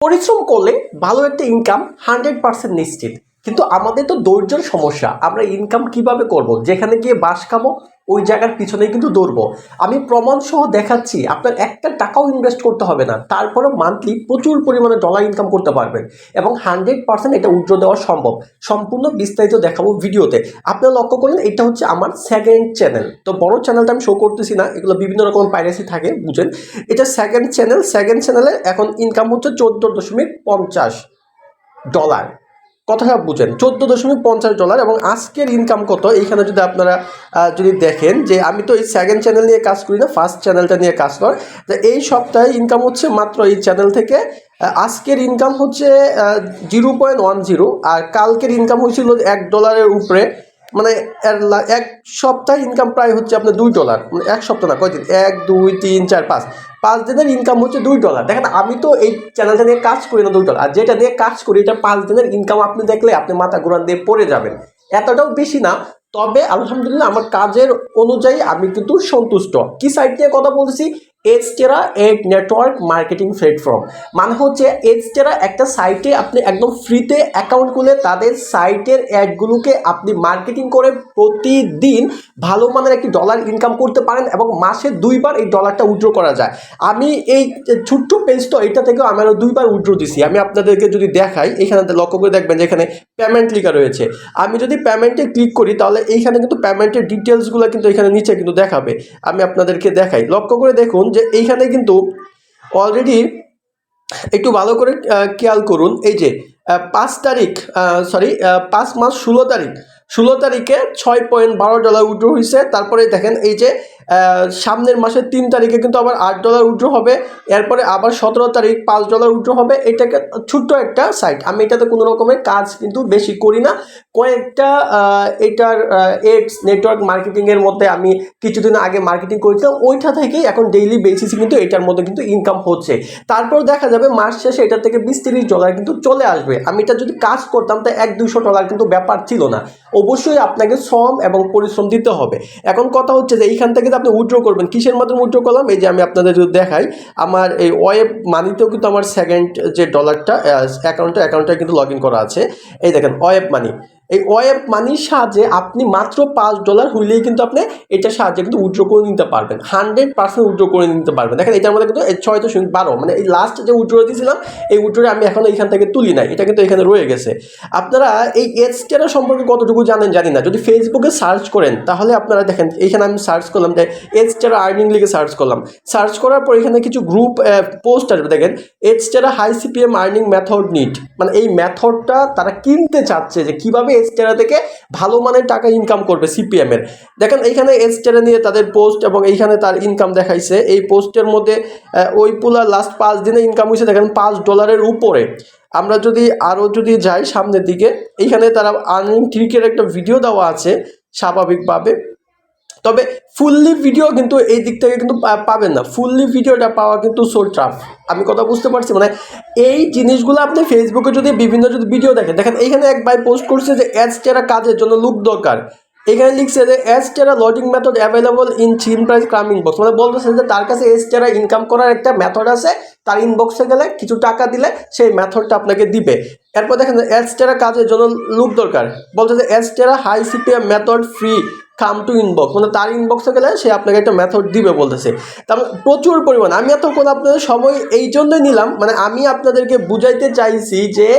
পরিশ্রম করলে ভালো একটা ইনকাম 100% নিশ্চিত। কিন্তু আমাদের তো ধৈর্যের সমস্যা। আমরা ইনকাম কিভাবে করব? যেখানে গিয়ে বাস খাবো ওই জায়গার পিছনেই কিন্তু দৌড়বো। আমি প্রমাণ সহ দেখাচ্ছি, আপনার একটা টাকাও ইনভেস্ট করতে হবে না, তারপরে মান্থলি প্রচুর পরিমাণে ডলার ইনকাম করতে পারবেন এবং 100% এটা উইথড্র দেওয়া সম্ভব। সম্পূর্ণ বিস্তারিত দেখাবো ভিডিওতে। আপনারা লক্ষ্য করলেন এটা হচ্ছে আমার সেকেন্ড চ্যানেল। তো বড় চ্যানেলটা আমি শো করতেছি না, এগুলো বিভিন্ন রকম পাইরেসি থাকে বুঝেন। এটা সেকেন্ড চ্যানেল। সেকেন্ড চ্যানেলে এখন ইনকাম হচ্ছে $14.50। কথাটা বুঝেন, $14.50। এবং আজকের ইনকাম কত এইখানে যদি আপনারা যদি দেখেন যে আমি তো এই সেকেন্ড চ্যানেল নিয়ে কাজ করি না, ফার্স্ট চ্যানেলটা নিয়ে কাজ কর। তো এই সপ্তাহে ইনকাম হচ্ছে মাত্র এই চ্যানেল থেকে আজকের ইনকাম হচ্ছে 0.10। আর কালকের ইনকাম হয়েছিল $1 উপরে। মানে এক সপ্তাহে ইনকাম প্রায় হচ্ছে আপনার $2। মানে এক সপ্তাহ না, কয়দিন, 1 2 3 4 5 5 দিনের ইনকাম হচ্ছে $2। দেখেন আমি তো এই চ্যানেলটা নিয়ে কাজ করি না $2, আর যেটা নিয়ে কাজ করি এটা 5 দিনের ইনকাম। আপনি দেখলে আপনি মাথা ঘুরান দিয়ে পড়ে যাবেন। এতটাও বেশি না, তবে আলহামদুলিল্লাহ আমার কাজের অনুযায়ী আমি কিন্তু সন্তুষ্ট। কি সাইট নিয়ে কথা বলতেছি? এডস্টেরা এড নেটওয়ার্ক মার্কেটিং প্ল্যাটফর্ম। মানে হচ্ছে এডস্টেরা একটা সাইটে আপনি একদম ফ্রিতে অ্যাকাউন্ট খুলে তাদের সাইটের অ্যাডগুলোকে আপনি মার্কেটিং করে প্রতিদিন ভালো মানের একটি ডলার ইনকাম করতে পারেন এবং মাসে 2বার এই ডলারটা উইথড্র করা যায়। আমি এই ছোট্ট পেজ তো এটা থেকেও আমি আরও 2বার উইথড্র দিছি। আমি আপনাদেরকে যদি দেখাই, এখানে লক্ষ্য করে দেখবেন যে এখানে পেমেন্ট লেখা রয়েছে। আমি যদি পেমেন্টে ক্লিক করি তাহলে এইখানে কিন্তু পেমেন্টের ডিটেলসগুলো কিন্তু এখানে নিচে কিন্তু দেখাবে। আমি আপনাদেরকে দেখাই, লক্ষ্য করে দেখুন যে এইখানে কিন্তু অলরেডি একটু ভালো করে খেয়াল করুন। এই যে 5 মাস 16 তারিখে $6.12 উইথড্র হয়েছে। তারপরে দেখেন এই যে সামনের মাসের 3 তারিখে কিন্তু আবার $8 উইথড্র হবে। এরপরে আবার 17 তারিখ $5 উইথড্র হবে। এটাকে ছোট্ট একটা সাইট, আমি এটাতে কোনো রকমের কাজ কিন্তু বেশি করি না। কয়েকটা এটার এডস নেটওয়ার্ক মার্কেটিংয়ের মধ্যে আমি কিছুদিন আগে মার্কেটিং করেছিলাম, ওইটা থেকেই এখন ডেইলি বেসিসে কিন্তু এটার মধ্যে কিন্তু ইনকাম হচ্ছে। তারপর দেখা যাবে মাস শেষে এটা থেকে $20-30 কিন্তু চলে আসবে। আমি এটা যদি কাজ করতাম তো $100-200 কিন্তু ব্যাপার ছিল না। অবশ্যই আপনাকে শ্রম এবং পরিশ্রম দিতে হবে। এখন কথা হচ্ছে যে এইখান থেকে আপনি উইথড্র করবেন, কিসের মাধ্যমে উইথড্র করলাম? এই যে আমি আপনাদের যদি দেখাই, আমার এই ওয়েব মানিতেও কিন্তু আমার সেকেন্ড যে ডলারটা অ্যাকাউন্টটা কিন্তু লগ ইন করা আছে। এই দেখেন ওয়েব মানি। এই ওয়েব মানির সাহায্যে আপনি মাত্র $5 হইলেই কিন্তু আপনি এটার সাহায্যে কিন্তু উইথড্র করে নিতে পারবেন, 100% উইথড্র করে নিতে পারবেন। দেখেন এটার মধ্যে কিন্তু 6.12, মানে এই লাস্ট যে উইথড্র দিয়েছিলাম এই উইথড্রটা আমি এখন এইখান থেকে তুলি নাই, এটা কিন্তু এখানে রয়ে গেছে। আপনারা এই এডস্টেরা সম্পর্কে কতটুকু জানেন জানি না। যদি ফেসবুকে সার্চ করেন তাহলে আপনারা দেখেন এইখানে আমি সার্চ করলাম যে এডস্টেরা আর্নিং লিগে সার্চ করলাম। সার্চ করার পর এখানে কিছু গ্রুপ পোস্ট আসবে, দেখেন Adsterra high CPM earning method need. মানে এই মেথডটা তারা কিনতে চাচ্ছে যে কীভাবে এডস্টেরা থেকে ভালো মানের টাকা ইনকাম করবে সিপিএম এর। দেখেন এইখানে এডস্টেরা নিয়ে তাদের পোস্ট এবং এইখানে তার ইনকাম দেখাইছে। এই পোস্টের মধ্যে ওই পুলা লাস্ট 5 দিনে ইনকাম হয়েছে দেখেন $5 উপরে। আমরা যদি আরও যদি যাই সামনের দিকে, এইখানে তারা আর্নিং ট্রিকের একটা ভিডিও দেওয়া আছে স্বাভাবিকভাবে। তবে ফুললি ভিডিও কিন্তু এই দিক থেকে কিন্তু পাবেন না, ফুললি ভিডিওটা পাওয়া কিন্তু সো টাফ। আমি কথা বুঝতে পারছি। মানে এই জিনিসগুলো আপনি ফেসবুকে যদি বিভিন্ন যদি ভিডিও দেখেন, এইখানে এক ভাই পোস্ট করছে যে এডস্টেরা কাজের জন্য লুক দরকার। এখানে লিখছে যে এডস্টেরা লজিং মেথড অ্যাভেলেবল ইন চিন প্রাইস ক্রাম ইনবক্স। মানে বলতেছে যে তার কাছে এডস্টেরা ইনকাম করার একটা মেথড আছে, তার ইনবক্সে গেলে কিছু টাকা দিলে সেই মেথডটা আপনাকে দিবে। এরপর দেখেন এডস্টেরা কাজের জন্য লুক দরকার, বলছে যে Adsterra high CPM method free come to inbox. মানে তার ইনবক্সে গেলে সে আপনাকে একটা মেথড দিবে বলতেছে। তার প্রচুর পরিমাণ। আমি এতক্ষণ আপনাদের সময় এই জন্যই নিলাম, মানে আমি আপনাদেরকে বুঝাইতে চাইছি যে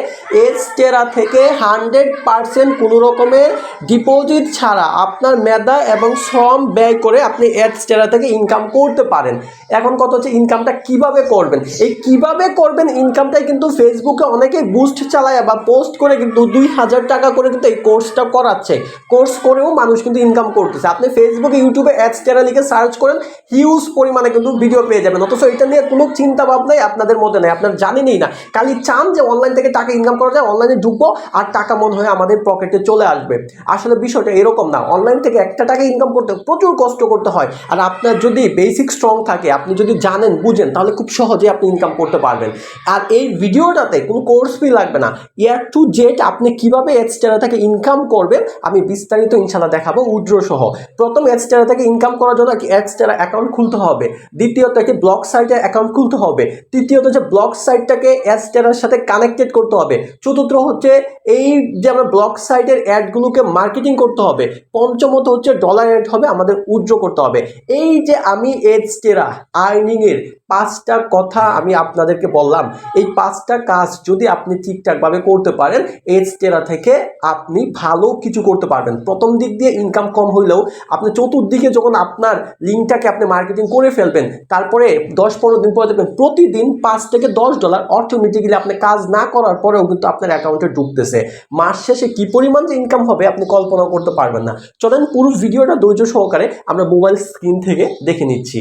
এডস্টেরা থেকে 100% কোনো রকমের ডিপোজিট ছাড়া আপনার মেধা এবং শ্রম ব্যয় করে আপনি এডস্টেরা থেকে ইনকাম করতে পারেন। এখন কথা হচ্ছে ইনকামটা কিভাবে করবেন। এই কিভাবে করবেন ইনকামটাই কিন্তু ফেসবুকে অনেকেই বুস্ট চালায় বা পোস্ট করে কিন্তু $2000 করে কিন্তু এই কোর্সটা করাচ্ছে। কোর্স করেও মানুষ কিন্তু ইনকাম করতেছে। আপনি ফেসবুকে ইউটিউবে এডস্টেরা লিখে সার্চ করেন, হিউজ পরিমাণে কিন্তু ভিডিও পেয়ে যাবেন। অথচ এটা নিয়ে কোনো চিন্তা ভাবনাই আপনাদের মধ্যে নেই, আপনার জানেনই না। খালি চান যে অনলাইন থেকে টাকা ইনকাম করা যায়, অনলাইনে ঢুকবো আর টাকা মনে হয় আমাদের পকেটে চলে আসবে। আসলে বিষয়টা এরকম না। অনলাইন থেকে একটা টাকা ইনকাম করতে প্রচুর কষ্ট করতে হয়। আর আপনার যদি বেসিক স্ট্রং থাকে, আপনি যদি জানেন বুঝেন, তাহলে খুব সহজে আপনি ইনকাম করতে পারবেন। আর এই ভিডিওটাতে কোনো কোর্স ফি লাগবে না। এ টু জেড আপনি কিভাবে এডস্টেরা থেকে ইনকাম করবেন আমি বিস্তারিত ইনশাল্লাহ দেখাবো উইথড্র সহ। প্রথম এডস্টেরা থেকে ইনকাম করার জন্য কি এডস্টেরা অ্যাকাউন্ট খুলতে হবে, দ্বিতীয়ত একটি ব্লগ সাইটে অ্যাকাউন্ট খুলতে হবে, তৃতীয়ত যে ব্লগ সাইটটাকে এডস্টেরার সাথে কানেক্টেড করতে হবে, চতুর্থ হচ্ছে এই যে আমরা ব্লগ সাইটের অ্যাডগুলোকে মার্কেটিং করতে হবে, পঞ্চমত হচ্ছে ডলার অ্যাড হবে, আমাদের উইথড্র করতে হবে। এই যে আমি এডস্টেরা আর্নিংয়ের 5টা কথা আমি আপনাদেরকে বললাম, এই 5টা কাজ যদি আপনি ঠিকঠাকভাবে করতে পারেন এডস্টেরা থেকে আপনি ভালো কিছু করতে পারবেন। প্রথম দিক দিয়ে ইনকাম কম হইলেও আপনি চতুর্দিকে যখন আপনার লিঙ্কটাকে আপনি মার্কেটিং করে ফেলবেন, তারপরে 10-15 দিন পরে দেখবেন প্রতিদিন $5 থেকে $10 অটোমেটিক্যালি আপনি কাজ না করার পরেও কিন্তু আপনার অ্যাকাউন্টে ঢুকতেছে। মাস শেষে কি পরিমাণ যে ইনকাম হবে আপনি কল্পনা করতে পারবেন না। চলেন পুরো ভিডিওটা ধৈর্য সহকারে আমরা মোবাইল স্ক্রিন থেকে দেখে নিচ্ছি।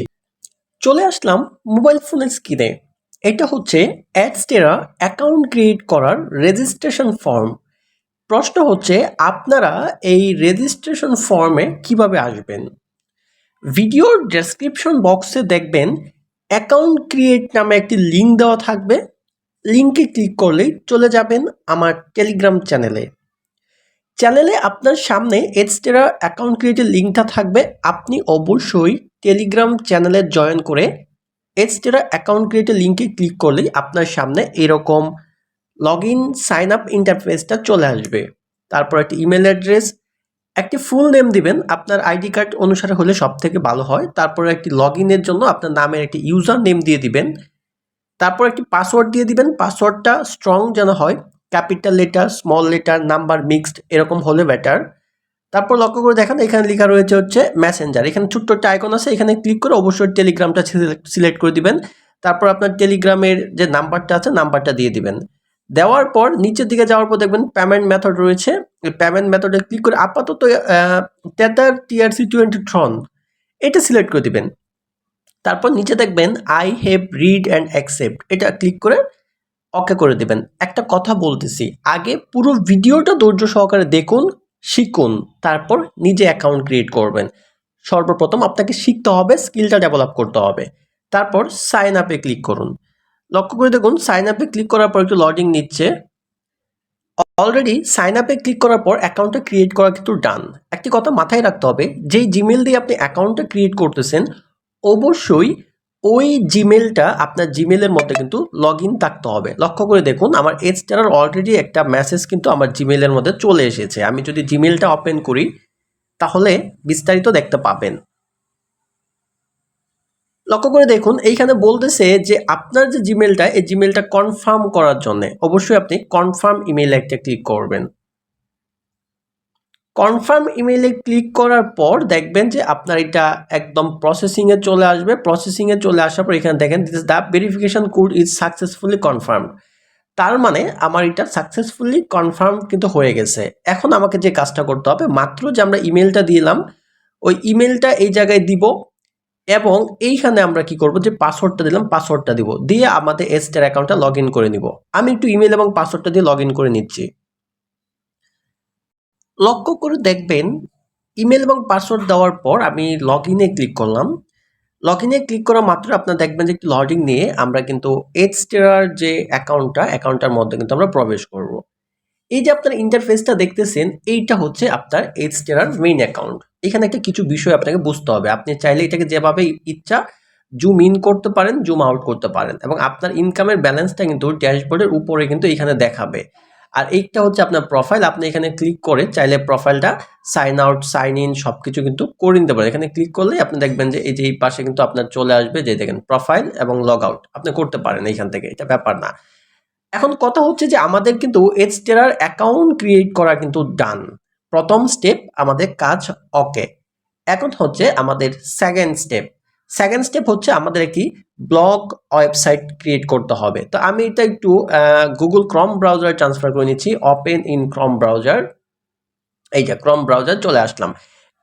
চলে আসলাম মোবাইল ফোনের স্ক্রিনে। এটা হচ্ছে এডস্টেরা অ্যাকাউন্ট ক্রিয়েট করার রেজিস্ট্রেশন ফর্ম। প্রশ্ন হচ্ছে আপনারা এই রেজিস্ট্রেশন ফর্মে কিভাবে আসবেন। ভিডিওর ডেসক্রিপশন বক্সে দেখবেন অ্যাকাউন্ট ক্রিয়েট নামে একটি লিঙ্ক দেওয়া থাকবে। লিঙ্কে ক্লিক করলেই চলে যাবেন আমার টেলিগ্রাম চ্যানেলে। আপনার সামনে এডস্টেরা অ্যাকাউন্ট ক্রিয়েটের লিঙ্কটা থাকবে। আপনি অবশ্যই টেলিগ্রাম চ্যানেলে জয়েন করে এডস্টেরা অ্যাকাউন্ট ক্রিয়েটের লিঙ্কে ক্লিক করলেই আপনার সামনে এরকম লগ ইন সাইন আপ ইন্টারফেসটা চলে আসবে। তারপর একটি ইমেল অ্যাড্রেস, একটি ফুল নেম দিবেন, আপনার আইডি কার্ড অনুসারে হলে সব থেকে ভালো হয়। তারপরে একটি লগ ইনের জন্য আপনার নামের একটি ইউজার নেম দিয়ে দিবেন। তারপর একটি পাসওয়ার্ড দিয়ে দিবেন। পাসওয়ার্ডটা স্ট্রং যেন হয়, capital letter, small letter, number mixed এরকম হলে বেটার। তারপর লক্ষ্য করে দেখেন এখানে লেখা রয়েছে হচ্ছে মেসেঞ্জার। এখানে ছোট্ট একটা আইকন আছে, এখানে ক্লিক করে অবশ্যই টেলিগ্রামটা সিলেক্ট করে দিবেন। তারপর আপনার টেলিগ্রামের যে নাম্বারটা আছে নাম্বারটা দিয়ে দিবেন। দেওয়ার পর নিচের দিকে যাওয়ার পর দেখবেন পেমেন্ট মেথড রয়েছে। এই পেমেন্ট মেথডে ক্লিক করে আপাতত টেথার TRC20 ট্রন এটা সিলেক্ট করে দিবেন। তারপর নিচে দেখবেন I have read and accept, এটা ক্লিক করে ওকে করে দিবেন। একটা কথা বলতেছি, আগে পুরো ভিডিওটা ধৈর্য সহকারে দেখুন, শিখুন, তারপর নিজে অ্যাকাউন্ট ক্রিয়েট করবেন। সর্বপ্রথম আপনাকে শিখতে হবে, স্কিলটা ডেভেলপ করতে হবে। তারপর সাইন আপে ক্লিক করুন। লক্ষ্য করে দেখুন সাইন আপে ক্লিক করার পর একটু লোডিং নিচ্ছে। অলরেডি সাইন আপে ক্লিক করার পর অ্যাকাউন্টটা ক্রিয়েট করা কিন্তু ডান। একটি কথা মাথায় রাখতে হবে, যেই জিমেল দিয়ে আপনি অ্যাকাউন্টটা ক্রিয়েট করতেছেন অবশ্যই ওই জিমেলটা আপনার জিমেলের মধ্যে কিন্তু লগ ইন থাকতে হবে। লক্ষ্য করে দেখুন আমার এডস্টেরার অলরেডি একটা মেসেজ কিন্তু আমার জিমেলের মধ্যে চলে এসেছে। আমি যদি জিমেলটা ওপেন করি তাহলে বিস্তারিত দেখতে পাবেন। লক্ষ্য করে দেখুন এইখানে বলতেছে যে আপনার যে জিমেলটা, এই জিমেলটা কনফার্ম করার জন্য অবশ্যই আপনি কনফার্ম ইমেইলে একটা ক্লিক করবেন। কনফার্ম ইমেইলে ক্লিক করার পর দেখবেন যে আপনার এটা একদম প্রসেসিংয়ে চলে আসবে। প্রসেসিংয়ে চলে আসার পর এখানে দেখেন this the verification code is successfully confirm. তার মানে আমার এটা সাকসেসফুলি কনফার্ম কিন্তু হয়ে গেছে। এখন আমাকে যে কাজটা করতে হবে, মাত্র যে আমরা ইমেলটা দিলাম ওই ইমেলটা এই জায়গায় দিব এবং এইখানে আমরা কি করব, যে পাসওয়ার্ডটা দিলাম পাসওয়ার্ডটা দিব, দিয়ে আমাদের এডস্টেরা অ্যাকাউন্টটা লগ ইন করে নিব। আমি একটু ইমেল এবং পাসওয়ার্ডটা দিয়ে লগ ইন করে নিচ্ছি। লক্ষ্য করে দেখবেন ইমেল এবং পাসওয়ার্ড দেওয়ার পর আমি লগ ইনে ক্লিক করলাম। লগ ইনে ক্লিক করা মাত্র আপনারা দেখবেন যে একটি লোডিং নিয়ে আমরা কিন্তু এডস্টেরার যে অ্যাকাউন্টটার মধ্যে কিন্তু আমরা প্রবেশ করব। এই যে আপনার ইন্টারফেসটা দেখতেছেন এইটা হচ্ছে আপনার এডস্টেরার মেইন অ্যাকাউন্ট। এখানে একটা কিছু বিষয় আপনাকে বুঝতে হবে। আপনি চাইলে এটাকে যেভাবে ইচ্ছা জুম ইন করতে পারেন, জুম আউট করতে পারেন এবং আপনার ইনকামের ব্যালেন্সটা কিন্তু ড্যাশবোর্ডের উপরে কিন্তু এখানে দেখাবে। আর এইটা হচ্ছে আপনার প্রোফাইল। আপনি এখানে ক্লিক করে চাইলে প্রোফাইলটা সাইন আউট, সাইন ইন সবকিছু কিন্তু করে নিতে পারেন। এখানে ক্লিক করলে আপনি দেখবেন যে এই যে এই পাশে কিন্তু আপনার চলে আসবে যে দেখেন প্রোফাইল এবং লগ আউট আপনি করতে পারেন এইখান থেকে, এটা ব্যাপার না। এখন কথা হচ্ছে যে আমাদের কিন্তু এডস্টেরার অ্যাকাউন্ট ক্রিয়েট করা কিন্তু ডান। প্রথম স্টেপ আমাদের কাজ ওকে। এখন হচ্ছে আমাদের সেকেন্ড স্টেপ হচ্ছে আমাদের একটি ব্লগ ওয়েবসাইট ক্রিয়েট করতে হবে। তো আমি এটা একটু গুগল ক্রম ব্রাউজারে ট্রান্সফার করে নিচ্ছি। ওপেন ইন ক্রম ব্রাউজার, এই যে ক্রম ব্রাউজার চলে আসলাম।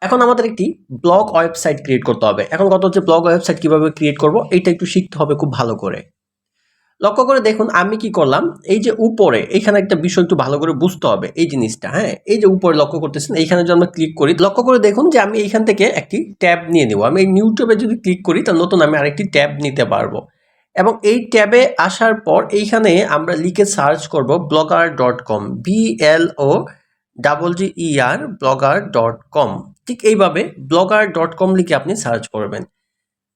এখন আমাদের একটি ব্লগ ওয়েবসাইট ক্রিয়েট করতে হবে। এখন কথা হচ্ছে ব্লগ ওয়েবসাইট কিভাবে ক্রিয়েট করব এটা একটু শিখতে হবে খুব ভালো করে। লক্ষ্য করে দেখুন আমি কি করলাম, এই যে উপরে এইখানে একটা বিষয় একটু ভালো করে বুঝতে হবে এই জিনিসটা। হ্যাঁ, এই যে উপরে লক্ষ্য করতেছেন এইখানে যদি আমরা ক্লিক করি, লক্ষ্য করে দেখুন যে আমি এইখান থেকে একটি ট্যাব নিয়ে নেব। আমি এই নিউ ট্যাবে যদি ক্লিক করি তাহলে নতুন আমি আরেকটি ট্যাব নিতে পারবো এবং এই ট্যাবে আসার পর এইখানে আমরা লিখে সার্চ করব blogger.com, BLOGGER blogger.com। ঠিক এইভাবে blogger.com লিখে আপনি সার্চ করবেন।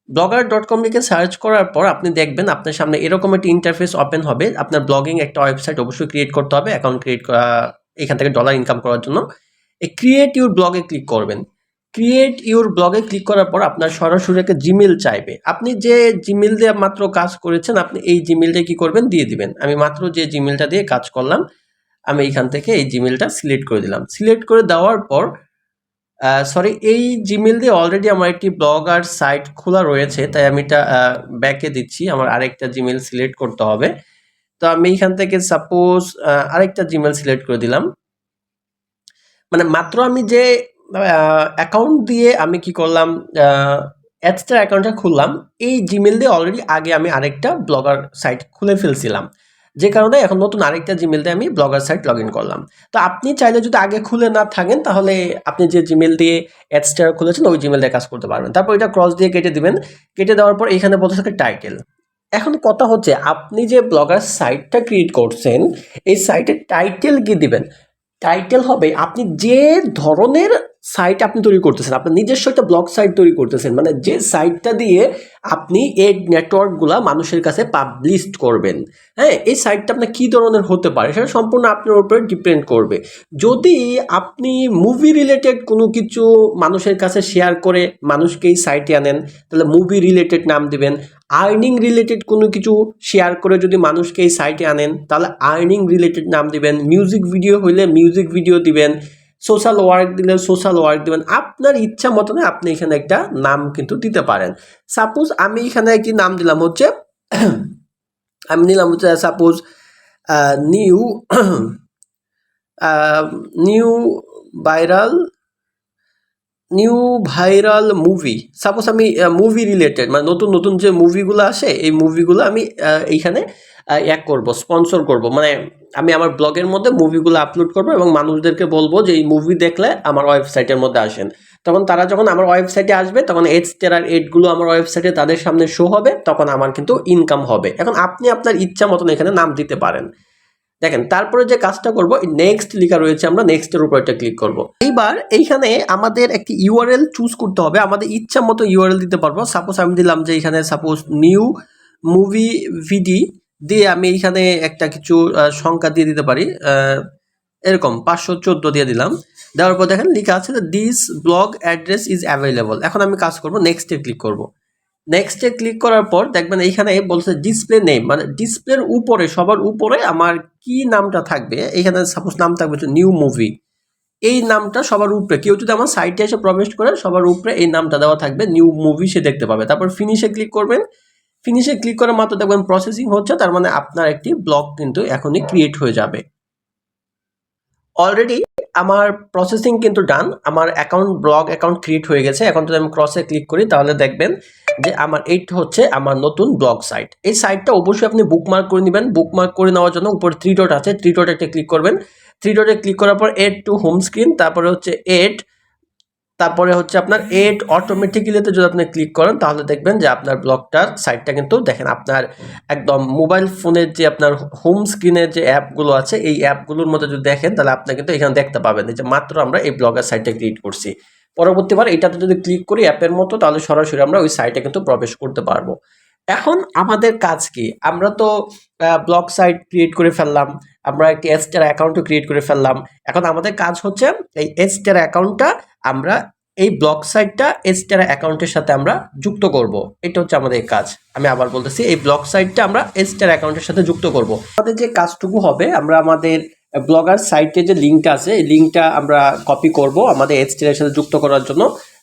blogger.com লিখে সার্চ করার পর আপনি দেখবেন আপনার সামনে এরকম একটি ইন্টারফেস ওপেন হবে। আপনার ব্লগিং একটা ওয়েবসাইট অবশ্যই ক্রিয়েট করতে হবে, অ্যাকাউন্ট ক্রিয়েট করা, এখান থেকে ডলার ইনকাম করার জন্য। এই ক্রিয়েট ইউর ব্লগে ক্লিক করবেন। ক্রিয়েট ইউর ব্লগে ক্লিক করার পর আপনার সরাসরি একটা জিমেল চাইবে। আপনি যে জিমেল দিয়ে মাত্র কাজ করেছেন, আপনি এই জিমেলটা কি করবেন, দিয়ে দিবেন। আমি মাত্র যে জিমেলটা দিয়ে কাজ করলাম, আমি এইখান থেকে এই জিমেলটা সিলেক্ট করে দিলাম। সিলেক্ট করে দেওয়ার পর এই জিমেল দিয়ে অলরেডি আমার একটি ব্লগ আর সাইট খোলা রয়েছে, তাই আমি এটা ব্যাকে দিচ্ছি। আমার আরেকটা জিমেল সিলেক্ট করতে হবে। তো আমি এখান থেকে সাপোজ আরেকটা জিমেল সিলেক্ট করে দিলাম। মানে মাত্র আমি যে অ্যাকাউন্ট দিয়ে আমি কি করলাম, এক্সট্রা অ্যাকাউন্টটা খুললাম, এই জিমেল দিয়ে অলরেডি আগে আমি আরেকটা ব্লগার সাইট খুলে ফেলছিলাম, যে কারণে এখন নতুন আরেকটা জিমেল দিয়ে আমি ব্লগার সাইট লগ ইন করলাম। তো আপনি চাইলে যদি আগে খুলে না থাকেন, তাহলে আপনি যে জিমেল দিয়ে এক্সট্রা খুলেছেন ওই জিমেল দিয়ে কাজ করতে পারবেন। তারপর এটা ক্রস দিয়ে কেটে দিবেন। কেটে দেওয়ার পর এখানে বলতে থাকে টাইটেল। এখন কথা হচ্ছে, আপনি যে ব্লগার সাইটটা ক্রিয়েট করছেন, এই সাইটের টাইটেল কি দিবেন? টাইটেল হবে আপনি যে ধরনের সাইট আপনি তৈরি করতেছেন, আপনার নিজস্ব একটা ব্লগ সাইট তৈরি করতেছেন, মানে যে সাইটটা দিয়ে আপনি এই নেটওয়ার্কগুলা মানুষের কাছে পাবলিশ করবেন। হ্যাঁ, এই সাইটটা আপনার কী ধরনের হতে পারে সেটা সম্পূর্ণ আপনার উপরে ডিপেন্ড করবে। যদি আপনি মুভি রিলেটেড কোনো কিছু মানুষের কাছে শেয়ার করে মানুষকে এই সাইটে আনেন, তাহলে মুভি রিলেটেড নাম দিবেন। আর্নিং রিলেটেড কোনো কিছু শেয়ার করে যদি মানুষকে এই সাইটে আনেন, তাহলে আর্নিং রিলেটেড নাম দিবেন। মিউজিক ভিডিও হইলে মিউজিক ভিডিও দিবেন। সোশ্যাল ওয়ার্ক দিলে সোশ্যাল ওয়ার্ক দিবেন। আপনার ইচ্ছা মতনে আপনি এখানে একটা নাম কিন্তু দিতে পারেন। সাপোজ আমি এখানে একটি নাম দিলাম হচ্ছে আমি নিলাম হচ্ছে suppose new new viral new viral movie. Suppose আমি মুভি রিলেটেড, মানে নতুন নতুন যে মুভিগুলো আসে এই মুভিগুলো আমি এইখানে করব, স্পন্সর করব। মানে আমি আমার ব্লগের মধ্যে মুভিগুলো আপলোড করব এবং মানুষদেরকে বলবো যে এই মুভি দেখলে আমার ওয়েবসাইটের মধ্যে আসেন। তখন তারা যখন আমার ওয়েবসাইটে আসবে, তখন এডসটার এডগুলো আমার ওয়েবসাইটে তাদের সামনে শো হবে, তখন আমার কিন্তু ইনকাম হবে। এখন আপনি আপনার ইচ্ছা মতন এখানে নাম দিতে পারেন। দেখেন, তারপরে যে কাজটা করব, নেক্সট লেখা রয়েছে, আমরা নেক্সটের উপর একটা ক্লিক করব। এইবার এইখানে আমাদের একটি ইউআরএল চুজ করতে হবে। আমাদের ইচ্ছা মতো ইউআরএল দিতে পারবো। সাপোজ আমি দিলাম যে এখানে সাপোজ নিউ মুভি ভিডি দিয়ে আমি এইখানে একটা কিছু সংখ্যা দিয়ে দিতে পারি, এরকম 514 দিয়ে দিলাম। দেওয়ার পর দেখেন লেখা আছে this blog address is available. এখন আমি কাজ করব, নেক্সটে ক্লিক করব। নেক্সটে ক্লিক করার পর দেখবেন এইখানে বলছে ডিসপ্লে নেম, মানে ডিসপ্লের উপরে সবার উপরে আমার কি নামটা থাকবে। এইখানে সাপোজ নাম থাকবে নিউ মুভি। এই নামটা সবার উপরে, কেউ যদি আমার সাইটে এসে প্রবেশ করে সবার উপরে এই নামটা দেওয়া থাকবে, নিউ মুভি, সে দেখতে পাবে। তারপর ফিনিশে ক্লিক করবেন। ফিনিশে ক্লিক করার মাত্র দেখবেন প্রসেসিং হচ্ছে, তার মানে আপনার একটি ব্লগ কিন্তু এখনই ক্রিয়েট হয়ে যাবে। অলরেডি আমার প্রসেসিং কিন্তু ডান, আমার ব্লগ অ্যাকাউন্ট ক্রিয়েট হয়ে গেছে। এখন যদি আমি ক্রসে ক্লিক করি, তাহলে দেখবেন যে আমার এইটা হচ্ছে আমার নতুন ব্লগ সাইট। এই সাইটটা অবশ্যই আপনি বুকমার্ক করে নেবেন। বুকমার্ক করে নেওয়ার জন্য উপরে 3 ডট আছে, 3 ডটে একটা ক্লিক করবেন। 3 ডটে ক্লিক করার পর এড টু হোম স্ক্রিন, তারপরে হচ্ছে তারপরে হচ্ছে আপনার এড অটোমেটিক্যালিতে যদি আপনি ক্লিক করেন, তাহলে দেখবেন যে আপনার ব্লগটার সাইটটা কিন্তু দেখেন আপনার একদম মোবাইল ফোনের যে আপনার হোম স্ক্রিনের যে অ্যাপগুলো আছে, এই অ্যাপগুলোর মধ্যে যদি দেখেন, তাহলে আপনি কিন্তু এখানে দেখতে পাবেন যে মাত্র আমরা এই ব্লগের সাইটটা ক্রিয়েট করছি। পরবর্তীবার এটাতে যদি ক্লিক করি অ্যাপের মতো, তাহলে সরাসরি আমরা ওই সাইটে কিন্তু প্রবেশ করতে পারবো। এখন আমাদের কাজ কি? আমরা তো ব্লগ সাইট ক্রিয়েট করে ফেললাম, আমরা একটি এক্সট্রা অ্যাকাউন্টও ক্রিয়েট করে ফেললাম। এখন আমাদের কাজ হচ্ছে এই এক্সট্রা অ্যাকাউন্টটা আমরা এই ব্লগ সাইটটা এক্সট্রা অ্যাকাউন্টের সাথে আমরা যুক্ত করব। এটা হচ্ছে আমাদের কাজ। আমি আবার বলতেছি, এই ব্লগ সাইটটা আমরা এক্সট্রা অ্যাকাউন্টের সাথে যুক্ত করব। আমাদের যে কাজটুকু হবে, আমরা আমাদের ব্লগার সাইটে যে লিঙ্কটা আছে, এই লিঙ্কটা আমরা কপি করব আমাদের এক্সট্রার সাথে যুক্ত করার জন্য।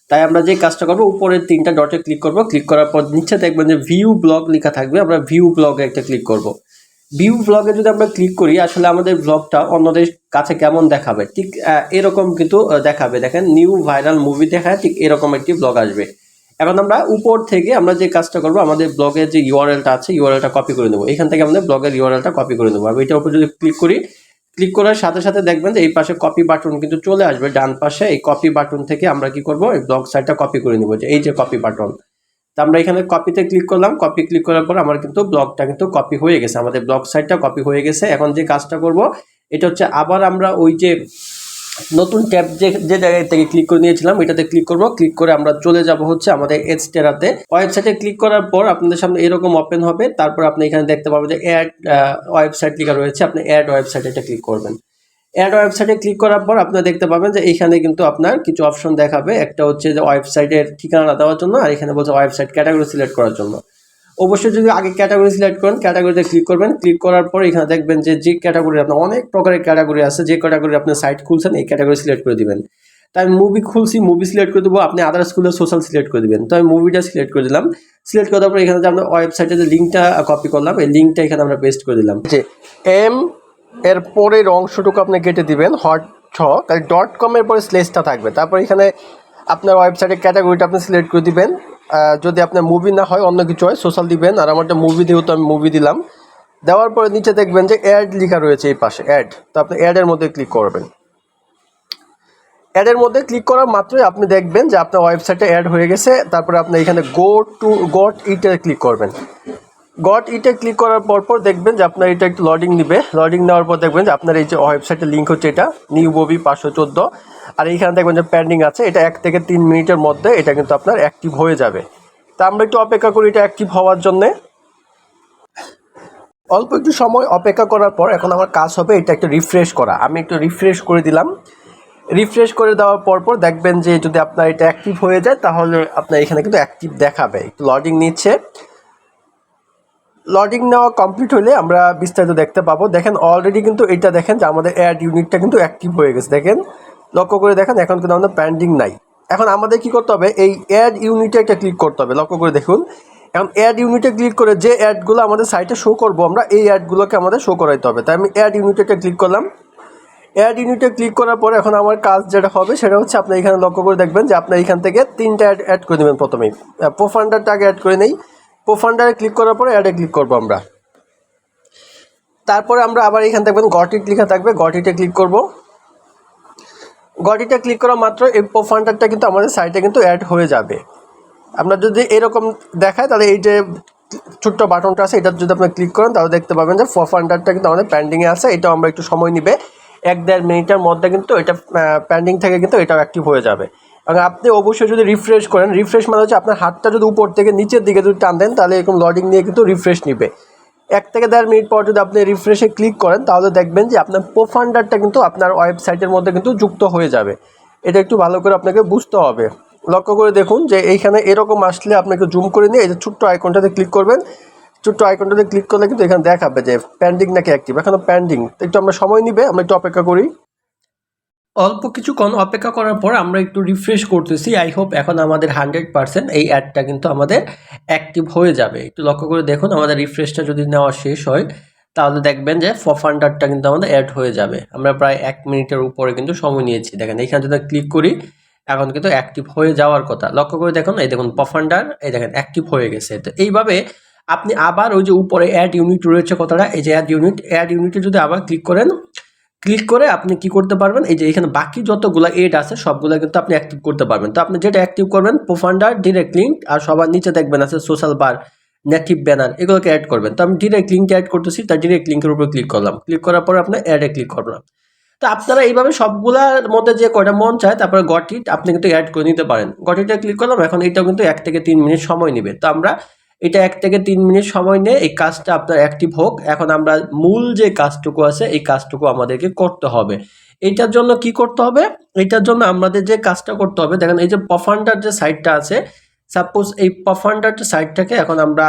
তাই আমরা যে কাজটা করবো, উপরের 3টা ডটে ক্লিক করব। ক্লিক করার পর নিচে দেখবেন যে ভিউ ব্লগ লেখা থাকবে, আমরা ভিউ ব্লগে একটা ক্লিক করব। ভিউ ব্লগে যদি আমরা ক্লিক করি, আসলে আমাদের ব্লগটা অন্যদের কাছে কেমন দেখাবে, ঠিক এরকম কিন্তু দেখাবে। দেখেন নিউ ভাইরাল মুভি দেখায়, ঠিক এরকম একটি ব্লগ আসবে। এখন আমরা উপর থেকে আমরা যে কাজটা করবো, আমাদের ব্লগের যে ইউআরএলটা আছে, ইউআরএলটা কপি করে নেবো। এখান থেকে আমাদের ব্লগের ইউআরএলটা কপি করে নেবো। আমি এটার উপর যদি ক্লিক করি, ক্লিক করার সাথে সাথে দেখবেন যে এই পাশে কপি বাটন কিন্তু চলে আসবে ডান পাশে। এই কপি বাটন থেকে আমরা কি করব, এই ব্লগ সাইটটা কপি করে নিব, যে এই যে কপি বাটন। তো আমরা এখানে কপিতে ক্লিক করলাম। কপি ক্লিক করার পর আমার কিন্তু ব্লগটা কিন্তু কপি হয়ে গেছে, আমাদের ব্লগ সাইটটা কপি হয়ে গেছে। এখন যে কাজটা করব, এটা হচ্ছে আবার আমরা ওই যে নতুন ট্যাব যে জায়গায় থেকে ক্লিক করে নিয়েছিলাম এটাতে ক্লিক করব, ক্লিক করে আমরা চলে যাব হচ্ছে আমাদের এডস্টেরাতে। ওয়েবসাইটে ক্লিক করার পর আপনাদের সামনে এরকম ওপেন হবে। তারপর আপনি এখানে দেখতে পাবেন যে অ্যাড ওয়েবসাইট লেখা রয়েছে, আপনি অ্যাড ওয়েবসাইটে এটা ক্লিক করবেন। অ্যাড ওয়েবসাইটে ক্লিক করার পর আপনারা দেখতে পাবেন যে এইখানে কিন্তু আপনার কিছু অপশন দেখাবে। একটা হচ্ছে যে ওয়েবসাইটের ঠিকানা দেওয়ার জন্য, আর এখানে বলছে ওয়েবসাইট ক্যাটাগরি সিলেক্ট করার জন্য। অবশ্যই যদি আগে ক্যাটাগরি সিলেক্ট করেন, ক্যাটাগরিতে ক্লিক করবেন। ক্লিক করার পর এখানে দেখবেন যে ক্যাটাগরি আপনার অনেক প্রকারের ক্যাটাগরি আছে, যে ক্যাটাগরি আপনি সাইট খুলছেন এই ক্যাটাগরি সিলেক্ট করে দিবেন। তো আমি মুভি খুলছি, মুভি সিলেক্ট করে দেবো, আপনি আদার স্কুলের সোশ্যাল সিলেক্ট করে দিবেন। তো আমি মুভিটা সিলেক্ট করে দিলাম। সিলেক্ট করার পর এখানে যে আমরা ওয়েবসাইটে যে লিঙ্কটা কপি করলাম এই লিঙ্কটা এখানে আমরা পেস্ট করে দিলাম। যে এম এর পরের অংশটুকু আপনি কেটে দিবেন হট তাহলে .com এর পরে স্লেসটা থাকবে। তারপর এখানে আপনার ওয়েবসাইটের ক্যাটাগরিটা আপনি সিলেক্ট করে দিবেন। যদি আপনার মুভি না হয় অন্য কিছু হয় সোশ্যাল দিবেন, আর আমারটা মুভি দিয়েও তো আমি মুভি দিলাম। দেওয়ার পরে নিচে দেখবেন যে অ্যাড লেখা রয়েছে এই পাশে অ্যাড, তো আপনি অ্যাডের মধ্যে ক্লিক করবেন। অ্যাডের মধ্যে ক্লিক করার মাত্রই আপনি দেখবেন যে আপনার ওয়েবসাইটে অ্যাড হয়ে গেছে। তারপরে আপনি এখানে গট ইটে ক্লিক করবেন। গট ইটে ক্লিক করার পর দেখবেন যে আপনার এটা একটু লোডিং নেবে। লোডিং নেওয়ার পর দেখবেন যে আপনার এই যে ওয়েবসাইটের লিঙ্ক হচ্ছে এটা নিউ ববি 514, আর এইখানে দেখবেন যে পেন্ডিং আছে। এটা 1 থেকে 3 মিনিটের মধ্যে এটা কিন্তু আপনার অ্যাক্টিভ হয়ে যাবে। তা আমরা একটু অপেক্ষা করি এটা অ্যাক্টিভ হওয়ার জন্যে। অল্প একটু সময় অপেক্ষা করার পর এখন আমার কাজ হবে এটা একটু রিফ্রেশ করা। আমি একটু রিফ্রেশ করে দিলাম। রিফ্রেশ করে দেওয়ার পর দেখবেন যে যদি আপনার এটা অ্যাক্টিভ হয়ে যায় তাহলে আপনার এখানে কিন্তু অ্যাক্টিভ দেখাবে। একটু লোডিং নিচ্ছে। লোডিং নেওয়া কমপ্লিট হলে আমরা বিস্তারিত দেখতে পাবো। দেখেন অলরেডি কিন্তু এটা দেখেন যে আমাদের অ্যাড ইউনিটটা কিন্তু অ্যাক্টিভ হয়ে গেছে। দেখেন লক্ষ্য করে দেখেন এখন কিন্তু আমাদের পেন্ডিং নাই। এখন আমাদের কি করতে হবে, এই অ্যাড ইউনিটে একটা ক্লিক করতে হবে। লক্ষ্য করে দেখুন এখন অ্যাড ইউনিটে ক্লিক করে যে অ্যাডগুলো আমাদের সাইটে শো করবো আমরা এই অ্যাডগুলোকে আমাদের শো করাইতে হবে। তাই আমি অ্যাড ইউনিটে একটা ক্লিক করলাম। অ্যাড ইউনিটে ক্লিক করার পর এখন আমার কাজ যেটা হবে সেটা হচ্ছে আপনি এখানে লক্ষ্য করে দেখবেন যে আপনার এখান থেকে 3টা অ্যাড করে দেবেন। প্রথমেই প্রোফান্ডারটা আগে অ্যাড করে নেই। প্রোফান্ডারে ক্লিক করার পরে অ্যাডে ক্লিক করবো আমরা। তারপরে আমরা আবার এখানে দেখবেন গট ইট লেখা থাকবে, গট ইটে ক্লিক করব। গট ইটে ক্লিক করা মাত্র এই প্রোফান্ডারটা কিন্তু আমাদের সাইটে কিন্তু অ্যাড হয়ে যাবে। আমরা যদি এরকম দেখায় তাহলে এই যে ছোট্ট বাটনটা আছে এটা যদি আপনি ক্লিক করেন তাহলে দেখতে পাবেন যে প্রোফান্ডারটা কিন্তু আমাদের পেন্ডিংয়ে আছে। এটাও আমরা একটু সময় নিবে, 1-1.5 মিনিটের মধ্যে কিন্তু এটা পেন্ডিং থেকে কিন্তু এটাও অ্যাক্টিভ হয়ে যাবে। এবং আপনি অবশ্যই যদি রিফ্রেশ করেন, রিফ্রেশ মানে হচ্ছে আপনার হাতটা যদি উপর থেকে নিচের দিকে যদি টান দেন তাহলে এরকম লোডিং নিয়ে কিন্তু রিফ্রেশ নিবে। 1 থেকে 1.5 মিনিট পর যদি আপনি রিফ্রেশে ক্লিক করেন তাহলে দেখবেন যে আপনার প্রোফান্ডারটা কিন্তু আপনার ওয়েবসাইটের মধ্যে কিন্তু যুক্ত হয়ে যাবে। এটা একটু ভালো করে আপনাকে বুঝতে হবে। লক্ষ্য করে দেখুন যে এইখানে এরকম আসলে আপনাকে জুম করে নিয়ে এই যে ছোট্ট আইকনটাতে ক্লিক করবেন। ছোট্ট আইকনটাতে ক্লিক করলে কিন্তু এখানে দেখাবে যে পেন্ডিং নাকি অ্যাক্টিভ। এখনও পেন্ডিং, একটু আমরা সময় নিবে, আমরা একটু অপেক্ষা করি। অল্প কিছুক্ষণ অপেক্ষা করার পর আমরা একটু রিফ্রেশ করতেছি। আই হোপ এখন আমাদের 100% এই অ্যাডটা কিন্তু আমাদের অ্যাক্টিভ হয়ে যাবে। একটু লক্ষ্য করে দেখুন আমাদের রিফ্রেশটা যদি নেওয়া শেষ হয় তাহলে দেখবেন যে প্রোফান্ডারটা কিন্তু আমাদের অ্যাড হয়ে যাবে। আমরা প্রায় 1 মিনিটের উপরে কিন্তু সময় নিয়েছি। দেখেন এখানে যদি ক্লিক করি এখন কিন্তু অ্যাক্টিভ হয়ে যাওয়ার কথা। লক্ষ্য করে দেখুন এই দেখুন প্রোফান্ডার এই দেখেন অ্যাক্টিভ হয়ে গেছে। তো এইভাবে আপনি আবার ওই যে উপরে অ্যাড ইউনিট রয়েছে কথাটা, এই যে অ্যাড ইউনিটে যদি আবার ক্লিক করেন, ক্লিক করে আপনি কি করতে পারবেন, এই যে এখানে বাকি যতগুলো এড আছে সবগুলো কিন্তু আপনি অ্যাক্টিভ করতে পারবেন। তো আপনি যেটা অ্যাক্টিভ করবেন প্রোফান্ডার, ডিরেক্ট লিঙ্ক, আর সবার নিচে দেখবেন আছে সোশ্যাল বার, নেটিভ ব্যানার, এগুলোকে অ্যাড করবেন। তো আমি ডিরেক্ট লিঙ্কে অ্যাড করতেছি, তার ডিরেক্ট লিঙ্কের উপর ক্লিক করলাম। ক্লিক করার পরে আপনার অ্যাডে ক্লিক করলাম। তো আপনারা এইভাবে সবগুলোর মধ্যে যে কয়টা মন চায় তারপরে গট ইট আপনি কিন্তু অ্যাড করে নিতে পারেন। গট ইটে ক্লিক করলাম। এখন এটাও কিন্তু 1 থেকে 3 মিনিট সময় নেবে। তো আমরা এটা 1 থেকে 3 মিনিট সময় নিয়ে এই কাজটা আপনার অ্যাক্টিভ হোক। এখন আমরা মূল যে কাজটুকু আছে এই কাজটুকু আমাদেরকে করতে হবে। এইটার জন্য কি করতে হবে, এইটার জন্য আমাদের যে কাজটা করতে হবে দেখেন এই যে প্রোফান্ডার যে সাইটটা আছে, সাপোজ এই প্রোফান্ডার সাইটটাকে এখন আমরা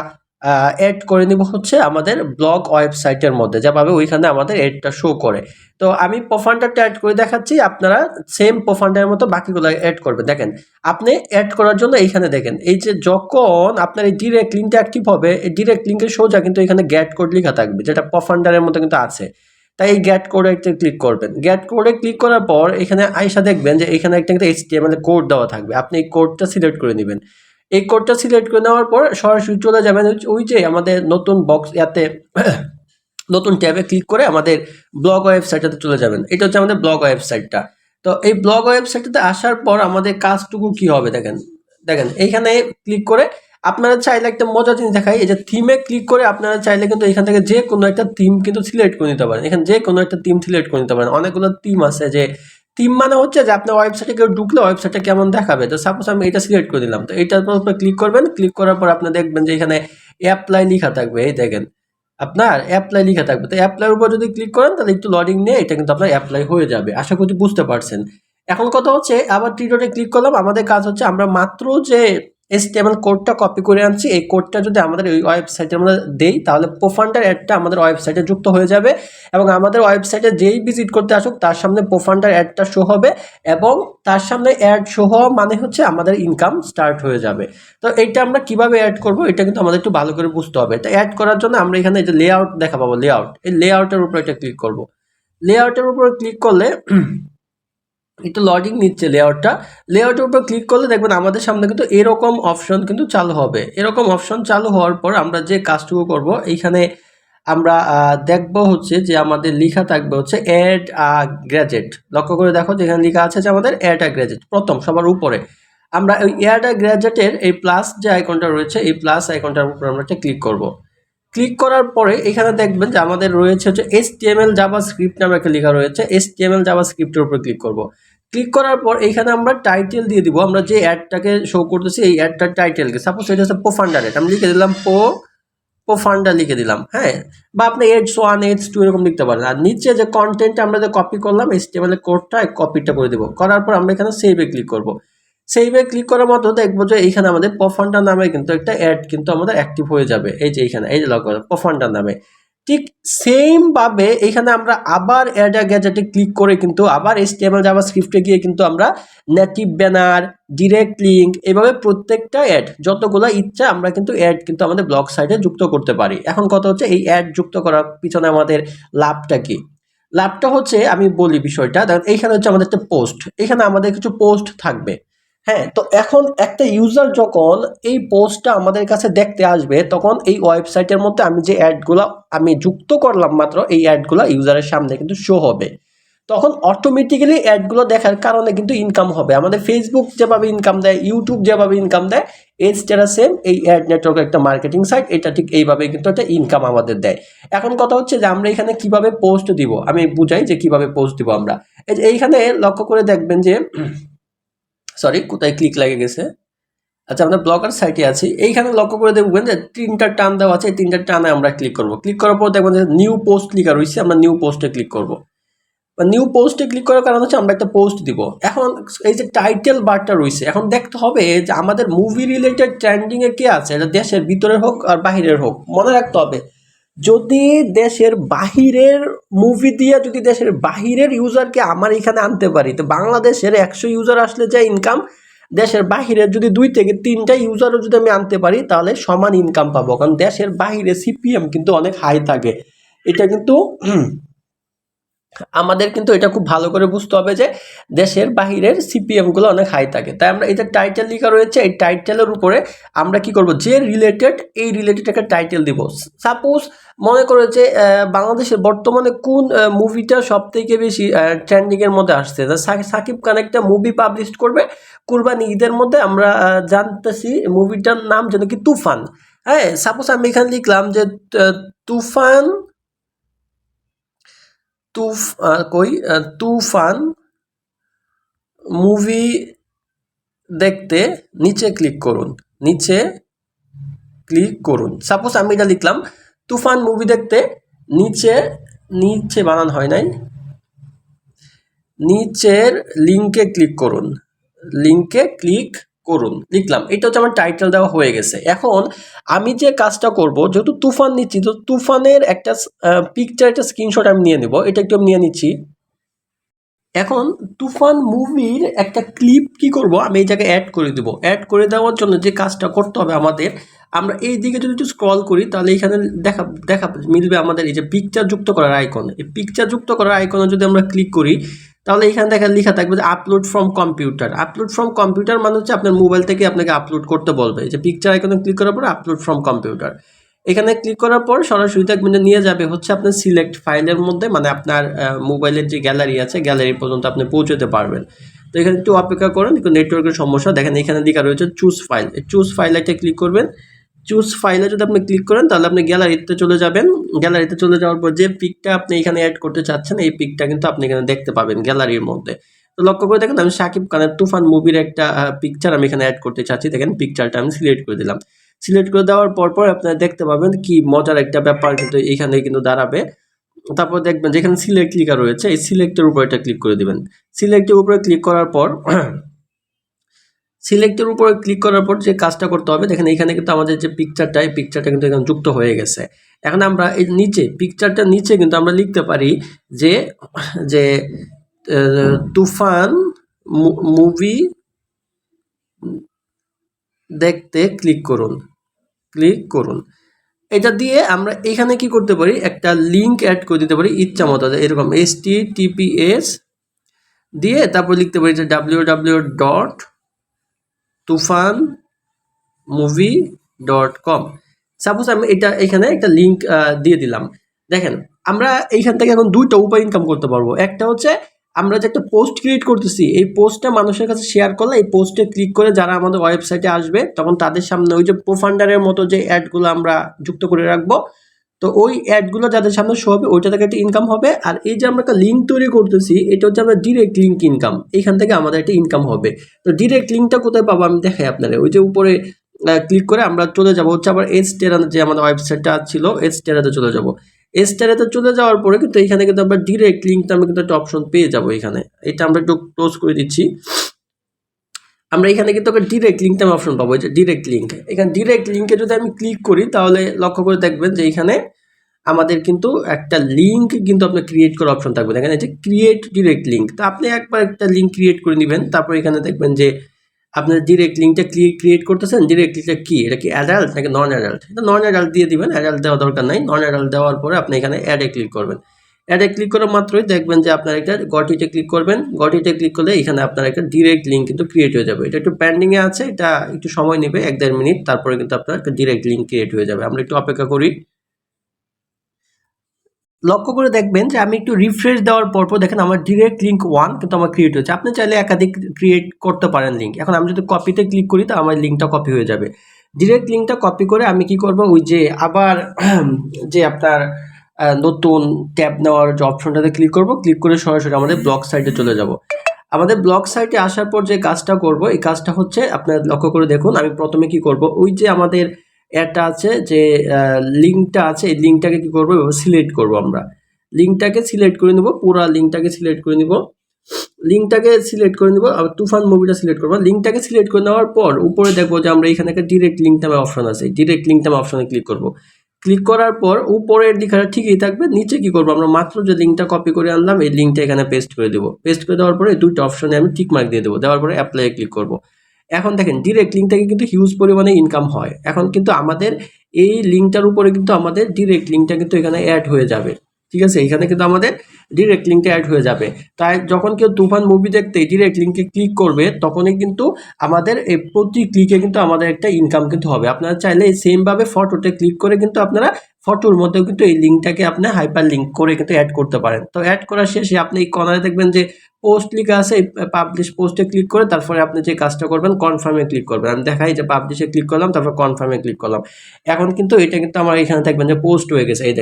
অ্যাড করে নিব হচ্ছে আমাদের ব্লগ ওয়েবসাইটের মধ্যে, যেভাবে ওইখানে আমাদের অ্যাডটা শো করে। তো আমি প্রোফান্ডারটা অ্যাড করে দেখাচ্ছি, আপনারা সেম প্রোফান্ডারের মতো বাকিগুলো অ্যাড করবেন। দেখেন আপনি অ্যাড করার জন্য এইখানে দেখেন এই যে যখন আপনার এই ডিরেক্ট লিঙ্কটা অ্যাক্টিভ হবে এই ডিরেক্ট লিঙ্কের সোজা কিন্তু এখানে গেট কোড লেখা থাকবে, যেটা প্রোফান্ডারের মতো কিন্তু আছে। তাই এই গেট কোডে ক্লিক করবেন। গেট কোডে ক্লিক করার পর এখানে আইসা দেখবেন যে এখানে একটা কিন্তু HTML কোড দেওয়া থাকবে। আপনি এই কোডটা সিলেক্ট করে নেবেন। এই কোডটা সিলেক্ট করে নেওয়ার পর সরাসরি চলে যাবেন ওই যে আমাদের নতুন বক্স ইয়াতে নতুন ট্যাবে ক্লিক করে আমাদের ব্লগ ওয়েবসাইটটাতে চলে যাবেন। এটা হচ্ছে আমাদের ব্লগ ওয়েবসাইটটা। তো এই ব্লগ ওয়েবসাইটটাতে আসার পর আমাদের কাজটুকু কি হবে দেখেন, এইখানে ক্লিক করে আপনারা চাইলে একটা মজার জিনিস দেখাই, এই যে থিমে ক্লিক করে আপনারা চাইলে কিন্তু এখান থেকে যে কোনো একটা থিম কিন্তু সিলেক্ট করে নিতে পারেন। এখানে যে কোনো একটা থিম সিলেক্ট করে নিতে পারেন। অনেকগুলো থিম আছে যে থিম মানে হচ্ছে যে আপনার ওয়েবসাইটে কেউ ঢুকলে ওয়েবসাইটটা কেমন দেখাবে। তো সাপোজ আমি এটা সিলেক্ট করে দিলাম, তো এটার উপর ক্লিক করবেন, ক্লিক করার পর আপনি দেখবেন যে এখানে অ্যাপ্লাই লেখা থাকবে। এই দেখেন আপনার অ্যাপ্লাই লেখা থাকবে, তো অ্যাপ্লাইয়ের উপর যদি ক্লিক করেন তাহলে একটু লোডিং নিয়ে এটা কিন্তু আপনার অ্যাপ্লাই হয়ে যাবে। আশা করি বুঝতে পারছেন। এখন কথা হচ্ছে আবার থ্রি ডটে ক্লিক করলাম, আমাদের কাজ হচ্ছে আমরা মাত্র যে HTML কোডটা কপি করে আনছি, এই কোডটা যদি আমাদের ওই ওয়েবসাইটের মধ্যে দেই তাহলে প্রোফান্ডার অ্যাডটা আমাদের ওয়েবসাইটে যুক্ত হয়ে যাবে এবং আমাদের ওয়েবসাইটে যেই ভিজিট করতে আসুক তার সামনে প্রোফান্ডার অ্যাডটা শো হবে এবং তার সামনে অ্যাড শো হওয়া মানে হচ্ছে আমাদের ইনকাম স্টার্ট হয়ে যাবে। তো এইটা আমরা কিভাবে অ্যাড করব এটা কিন্তু আমাদের একটু ভালো করে বুঝতে হবে। তো অ্যাড করার জন্য আমরা এখানে এই যে লেআউট দেখা পাবো, লেআউট, এই লেআউটের উপর এটা ক্লিক করব। লেআউটের উপর ক্লিক করলে একটু লডিং নিচ্ছে লেআউটটা। লেআউটের উপর ক্লিক করলে দেখবেন আমাদের সামনে কিন্তু এরকম অপশন কিন্তু চালু হবে। এরকম অপশন চালু হওয়ার পর আমরা যে কাজটুকু করব, এইখানে আমরা দেখব হচ্ছে যে আমাদের লেখা থাকবে হচ্ছে অ্যাড আ গ্যাজেট। লক্ষ্য করে দেখো যে এখানে লেখা আছে যে আমাদের অ্যাড আ গ্যাজেট প্রথম সবার উপরে। আমরা ওই অ্যাড আ গ্যাজেটের এই প্লাস যে আইকনটা রয়েছে এই প্লাস আইকনটার উপর আমরা একটা ক্লিক করব। ক্লিক করার পরে এখানে দেখবেন যে আমাদের রয়েছে হচ্ছে HTML জাভাস্ক্রিপ্ট নামে একটা লেখা রয়েছে। HTML জাভাস্ক্রিপ্টের উপর ক্লিক করব। ক্লিক করার পর এখানে আমরা টাইটেল দিয়ে দিব। আমরা যে অ্যাডটাকে শো করতেছি এই অ্যাডটার টাইটেলকে, সাপোজ এটা হচ্ছে প্রোফান্ডার অ্যাড, আমি লিখে দিলাম প্রোফান্ডার লিখে দিলাম, হ্যাঁ, বা আপনি H1 H2 এরকম লিখতে পারেন। আর নিচে যে কন্টেন্ট আমরা যে কপি করলাম HTML এর কোডটা কপিটা করে দেবো। করার পর আমরা এখানে সেভে ক্লিক করব। সেভে ক্লিক করার মতো দেখবো যে এইখানে আমাদের প্রোফান্ডার নামে কিন্তু একটা অ্যাড কিন্তু আমাদের অ্যাক্টিভ হয়ে যাবে। এই যে এইখানে এই যে লক্ষ্য করুন প্রোফান্ডার নামে। ঠিক সেম ভাবে এখানে আমরা আবার অ্যাড আ গ্যাজেটে ক্লিক করে কিন্তু আবার HTML জাভাস্ক্রিপ্টে গিয়ে কিন্তু আমরা নেটিভ ব্যানার, ডিরেক্ট লিঙ্ক, এভাবে প্রত্যেকটা অ্যাড যতগুলো ইচ্ছা আমরা কিন্তু অ্যাড কিন্তু আমাদের ব্লগ সাইটে যুক্ত করতে পারি। এখন কথা হচ্ছে এই অ্যাড যুক্ত করার পিছনে আমাদের লাভটা কি? লাভটা হচ্ছে আমি বলি বিষয়টা, দেখেন এইখানে হচ্ছে আমাদের একটা পোস্ট, এখানে আমাদের কিছু পোস্ট থাকবে। হ্যাঁ, তো এখন একটা ইউজার যখন এই পোস্টটা আমাদের কাছে দেখতে আসবে তখন এই ওয়েবসাইটের মধ্যে আমি যে অ্যাডগুলো আমি যুক্ত করলাম মাত্র এই অ্যাডগুলো ইউজারের সামনে কিন্তু শো হবে। তখন অটোমেটিক্যালি অ্যাডগুলো দেখার কারণে কিন্তু ইনকাম হবে। আমাদের ফেসবুক যেভাবে ইনকাম দেয়, ইউটিউব যেভাবে ইনকাম দেয়, এছাড়া সেম এই অ্যাড নেটওয়ার্ক একটা মার্কেটিং সাইট, এটা ঠিক এইভাবে কিন্তু একটা ইনকাম আমাদের দেয়। এখন কথা হচ্ছে যে আমরা এখানে কিভাবে পোস্ট দিব, আমি বুঝাই যে কিভাবে পোস্ট দিব আমরা। এই যে এইখানে লক্ষ্য করে দেখবেন যে সরি কোথায় ক্লিক লাগে গেছে, আচ্ছা আমরা ব্লগার সাইটে আছি, এইখানে লক্ষ্য করে দেখবেন যে তিনটা টান দেওয়া আছে, এই তিনটা টানে আমরা ক্লিক করব। ক্লিক করার পর দেখবেন যে নিউ পোস্ট লেখা রয়েছে, আমরা নিউ পোস্টে ক্লিক করব। নিউ পোস্টে ক্লিক করার কারণ হচ্ছে আমরা একটা পোস্ট দিব। এখন এই যে টাইটেল বারটা রয়েছে, এখন দেখতে হবে যে আমাদের মুভি রিলেটেড ট্রেন্ডিংয়ে কে আছে, এটা দেশের ভিতরের হোক আর বাহিরের হোক। মনে রাখতে হবে যদি দেশের বাহিরের মুভি দিয়ে যদি দেশের বাহিরের ইউজারকে আমার এখানে আনতে পারি, তো বাংলাদেশের 100 ইউজার আসলে যে ইনকাম, দেশের বাহিরের যদি 2 থেকে 3টা ইউজারও যদি আমি আনতে পারি তাহলে সমান ইনকাম পাবো। কারণ দেশের বাহিরে CPM কিন্তু অনেক হাই থাকে। এটা কিন্তু আমাদের কিন্তু এটা খুব ভালো করে বুঝতে হবে যে দেশের বাহিরের CPM গুলো অনেক হাই থাকে। তাই আমরা এই যে টাইটেল লেখা রয়েছে এই টাইটেলের উপরে আমরা কি করব, যে রিলেটেড এই রিলেটেড একটা টাইটেল দিব। সাপোজ মনে করে যে বাংলাদেশের বর্তমানে কোন মুভিটা সব থেকে বেশি ট্রেন্ডিং এর মধ্যে আসছে, সাকিব খান একটা মুভি পাবলিশ করবে কুরবানি ঈদের মধ্যে, আমরা জানতেছি মুভিটার নাম যেন কি তুফান। হ্যাঁ, সাপোজ আমি এখানে লিখলাম যে তুফান তুফান মুভি দেখতে নিচে ক্লিক করুন, নিচে ক্লিক করুন। সাপোজ আমি এটা লিখলাম তুফান মুভি দেখতে নিচে, নিচে বানান হয় নাই, নিচের লিঙ্কে ক্লিক করুন, লিঙ্কে ক্লিক করুন লিখলাম। এটা হচ্ছে আমার টাইটেল দেওয়া হয়ে গেছে। এখন আমি যে কাজটা করব, যেহেতু তুফান নিচ্ছি তো তুফানের একটা পিকচার, একটা স্ক্রিনশট আমি নিয়ে নেব, এটা একটু নিয়ে নিচ্ছি। এখন তুফান মুভির একটা ক্লিপ কি করব, আমি এই জায়গায় অ্যাড করে দেবো। অ্যাড করে দেওয়ার জন্য যে কাজটা করতে হবে আমাদের, আমরা এই দিকে যদি একটু স্ক্রল করি তাহলে এখানে দেখা মিলবে আমাদের এই যে পিকচার যুক্ত করার আইকন। এই পিকচার যুক্ত করার আইকনে যদি আমরা ক্লিক করি তাহলে এখানে লেখা থাকবে যে upload from computer. Upload from computer মানে হচ্ছে আপনার মোবাইল থেকে আপনাকে আপলোড করতে বলবে। যে পিকচার আইকনে ক্লিক করার পর আপলোড ফ্রম কম্পিউটার, এখানে ক্লিক করার পর সরাসরি দেখবেন যে নিয়ে যাবে হচ্ছে আপনার সিলেক্ট ফাইলের মধ্যে, মানে আপনার মোবাইলের যে গ্যালারি আছে গ্যালারি পর্যন্ত আপনি পৌঁছতে পারবেন। তো এখানে একটু অপেক্ষা করেন, একটু নেটওয়ার্কের সমস্যা। দেখেন এখানে লেখা রয়েছে চুজ ফাইল, চুজ ফাইল একটা ক্লিক করবেন। চুজ ফাইলে যদি আপনি ক্লিক করেন তাহলে আপনি গ্যালারিতে চলে যাবেন। গ্যালারিতে চলে যাওয়ার পর যে পিকটা আপনি এখানে অ্যাড করতে চাচ্ছেন এই পিকটা কিন্তু আপনি এখানে দেখতে পাবেন গ্যালারির মধ্যে। তো লক্ষ্য করে দেখেন আমি শাকিব খানের তুফান মুভির একটা পিকচার আমি এখানে অ্যাড করতে চাচ্ছি। দেখেন পিকচারটা আমি সিলেক্ট করে দিলাম। সিলেক্ট করে দেওয়ার পর আপনারা দেখতে পাবেন কি মজার একটা ব্যাপার কিন্তু এখানে কিন্তু দাঁড়াবে। তারপর দেখবেন যেখানে সিলেক্ট লেখা রয়েছে এই সিলেক্টের উপর এটা ক্লিক করে দিবেন। সিলেক্টের উপরে ক্লিক করার পর সিলেক্টের উপরে ক্লিক করার পর যে কাজটা করতে হবে দেখেন এখানে কিন্তু আমাদের যে পিকচারটা এই পিকচারটা কিন্তু এখানে যুক্ত হয়ে গেছে। এখন আমরা এই নিচে পিকচারটার নিচে কিন্তু আমরা লিখতে পারি যে যে তুফান মুভি দেখতে ক্লিক করুন। এটা দিয়ে আমরা এখানে কি করতে পারি একটা লিঙ্ক অ্যাড করে দিতে পারি ইচ্ছা মতো এরকম https দিয়ে তারপর লিখতে পারি যে www.tufanmovie.com। সাপোজ আমি এটা এখানে একটা লিঙ্ক দিয়ে দিলাম। দেখেন আমরা এইখান থেকে এখন দুইটা উপায় ইনকাম করতে পারবো। একটা হচ্ছে আমরা যে একটা পোস্ট ক্রিয়েট করতেছি এই পোস্টটা মানুষের কাছে শেয়ার করলে এই পোস্টে ক্লিক করে যারা আমাদের ওয়েবসাইটে আসবে তখন তাদের সামনে ওই যে প্রোফান্ডারের মতো যে অ্যাডগুলো আমরা যুক্ত করে রাখবো, তো ওই অ্যাডগুলো যাদের সামনে শো হবে ওইটা থেকে একটা ইনকাম হবে। আর এই যে আমরা একটা লিঙ্ক তৈরি করতেছি এটা হচ্ছে আমরা ডিরেক্ট লিঙ্ক ইনকাম, এইখান থেকে আমাদের একটা ইনকাম হবে। তো ডিরেক্ট লিঙ্কটা কোথায় পাবো আমি দেখাই আপনারা। ওই যে উপরে ক্লিক করে আমরা চলে যাব হচ্ছে আবার এসটেরাতে যে আমাদের ওয়েবসাইটটা ছিল এসটেরাতে চলে যাব। এসটেরাতে চলে যাওয়ার পরে কিন্তু এখানে কিন্তু আমরা ডিরেক্ট লিঙ্কটা আমরা কিন্তু একটা অপশন পেয়ে যাবো এখানে। এটা আমরা একটু ক্লোজ করে দিচ্ছি। আমরা এখানে কিন্তু ডিরেক্ট লিঙ্কটা আমি অপশন পাবো, এই যে ডিরেক্ট লিঙ্ক। এখানে ডিরেক্ট লিঙ্কে যদি আমি ক্লিক করি তাহলে লক্ষ্য করে দেখবেন যে এখানে আমাদের কিন্তু একটা লিঙ্ক কিন্তু আপনার ক্রিয়েট করার অপশন থাকবে। দেখেন এই যে ক্রিয়েট ডিরেক্ট লিঙ্ক। তো আপনি একবার একটা লিঙ্ক ক্রিয়েট করে নেবেন, তারপর এখানে দেখবেন যে আপনার ডিরেক্ট লিঙ্কটা ক্রিয়েট করতেছেন। ডিরেক্ট লিঙ্কটা কি, এটা কি অ্যাডাল্ট নাকি নন অ্যাডাল্ট? এটা নন অ্যাডাল্ট দিয়ে দিবেন, অ্যাডাল্ট দেওয়া দরকার নাই। নন অ্যাডাল্ট দেওয়ার পরে আপনি এখানে অ্যাডে ক্লিক করবেন। অ্যাডে ক্লিক করা মাত্রই দেখবেন যে আপনার একটা গটিতে ক্লিক করবেন। গটিতে ক্লিক করলে এখানে আপনার একটা ডিরেক্ট লিঙ্ক কিন্তু ক্রিয়েট হয়ে যাবে। এটা একটু পেন্ডিংয়ে আছে, এটা একটু সময় নেবে 1-1.5 মিনিট, তারপরে কিন্তু আপনার একটা ডিরেক্ট লিঙ্ক ক্রিয়েট হয়ে যাবে। আমরা একটু অপেক্ষা করি। লক্ষ্য করে দেখবেন যে আমি একটু রিফ্রেশ দেওয়ার পর দেখেন আমার ডিরেক্ট লিঙ্ক 1 কিন্তু আমার ক্রিয়েট হয়েছে। আপনি চাইলে একাধিক ক্রিয়েট করতে পারেন লিঙ্ক। এখন আমি যদি কপিতে ক্লিক করি তো আমার লিঙ্কটা কপি হয়ে যাবে। ডিরেক্ট লিঙ্কটা কপি করে আমি কি করব, ওই যে আবার যে আপনার নতুন ট্যাব নেওয়ার যে অপশনটাতে ক্লিক করব, ক্লিক করে সরাসরি আমাদের ব্লগ সাইটে চলে যাব। আমাদের ব্লগ সাইটে আসার পর যে কাজটা করব এই কাজটা হচ্ছে আপনার লক্ষ্য করে দেখুন। আমি প্রথমে কি করব, ওই যে আমাদের একটা আছে যে লিঙ্কটা আছে এই লিঙ্কটাকে কি করব সিলেক্ট করব। আমরা লিঙ্কটাকে সিলেক্ট করে নেব, পুরো লিঙ্কটাকে সিলেক্ট করে নেব। লিঙ্কটাকে সিলেক্ট করে নেব, আবার তুফান মুভিটা সিলেক্ট করব। লিঙ্কটাকে সিলেক্ট করে নেওয়ার পর উপরে দেখবো যে আমরা এখানে একটা ডিরেক্ট লিঙ্ক নামে অপশন আছে, ডিরেক্ট লিঙ্ক নামে অপশনে ক্লিক করব। ক্লিক করার পর উপরের লেখাটা ঠিকই থাকবে, নিচে কি করব আমরা মাত্র যে লিঙ্কটা কপি করে আনলাম এই লিঙ্কটা এখানে পেস্ট করে দেবো। পেস্ট করে দেওয়ার পরে দুইটা অপশনে আমি টিক মার্ক দিয়ে দেবো, দেওয়ার পরে অ্যাপ্লাই ক্লিক করব। এখন দেখেন ডিরেক্ট লিঙ্ক থেকে কিন্তু হিউজ পরিমাণে ইনকাম হয়। এখন কিন্তু আমাদের এই লিঙ্কটার উপরে কিন্তু আমাদের ডিরেক্ট লিঙ্কটা কিন্তু এখানে অ্যাড হয়ে যাবে। ঠিক আছে, এখানে কিন্তু আমাদের ডিরেক্ট লিঙ্কটা অ্যাড হয়ে যাবে। তাই যখন কেউ তুফান মুভি দেখতে ডিরেক্ট লিঙ্কে ক্লিক করবে তখনই কিন্তু আমাদের এই প্রতি ক্লিকে কিন্তু আমাদের একটা ইনকাম কিন্তু হবে। আপনারা চাইলে এই সেমভাবে ফটোতে ক্লিক করে কিন্তু আপনারা ফটোর মধ্যেও কিন্তু এই লিঙ্কটাকে আপনি হাইপার লিঙ্ক করে কিন্তু অ্যাড করতে পারেন। তো অ্যাড করার শেষে আপনি এই কর্নারে দেখবেন যে পোস্ট লেখা আছে, এই পাবলিশ পোস্টে ক্লিক করে তারপরে আপনি যে কাজটা করবেন কনফার্মে ক্লিক করবেন। আমি দেখাই যে পাবলিশে ক্লিক করলাম, তারপর কনফার্মে ক্লিক করলাম। এখন কিন্তু এটা কিন্তু আমার এখানে দেখবেন যে পোস্ট হয়ে গেছে। এই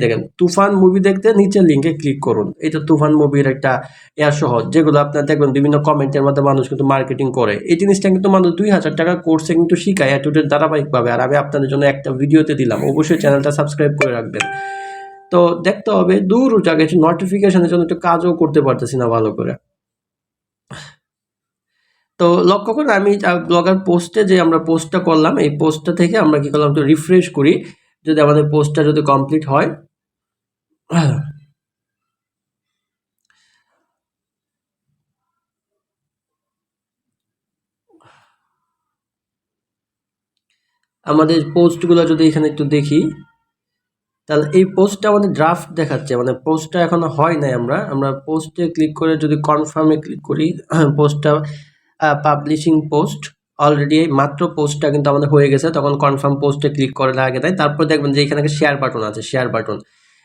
দেখেন তুফান মুভি দেখতে নিচের লিঙ্কে ক্লিক করুন। এটা তুফান মুভির একটা সহজ, যেগুলো আপনার দেখবেন বিভিন্ন কমেন্টের মধ্যে মানুষ কিন্তু মার্কেটিং করে। এই জিনিসটা কিন্তু মানুষ 2000 টাকা কোর্সে কিন্তু শিখায় অ্যাটিটিউড ধারাবাহিকভাবে। আর আমি আপনাদের জন্য একটা ভিডিওতে দিলাম, অবশ্যই চ্যানেলটা সাবস্ক্রাইব করে রাখবেন। তো দেখতে হবে দূর জায়গায় নোটিফিকেশনের জন্য একটু কাজও করতে পারতেছি না ভালো করে। তো লক্ষ্য করে আমি ব্লগার পোস্টে যে আমরা পোস্টটা করলাম এই পোস্টটা থেকে আমরা কি করলাম একটু রিফ্রেশ করি, যদি আমাদের পোস্টটা যদি কমপ্লিট হয়। আমাদের পোস্টগুলো যদি এখানে একটু দেখি তাহলে এই পোস্টটা আমাদের ড্রাফট দেখাচ্ছে, মানে পোস্টটা এখনো হয় নাই। আমরা পোস্টে ক্লিক করে যদি কনফার্মে ক্লিক করি পোস্টটা পাবলিশিং পোস্ট অলরেডি মাত্র পোস্টটা কিন্তু আমাদের হয়ে গেছে, তখন কনফার্ম পোস্টে ক্লিক করে লাগে তাই। তারপর দেখবেন যে এখানে শেয়ার বাটন আছে, শেয়ার বাটন।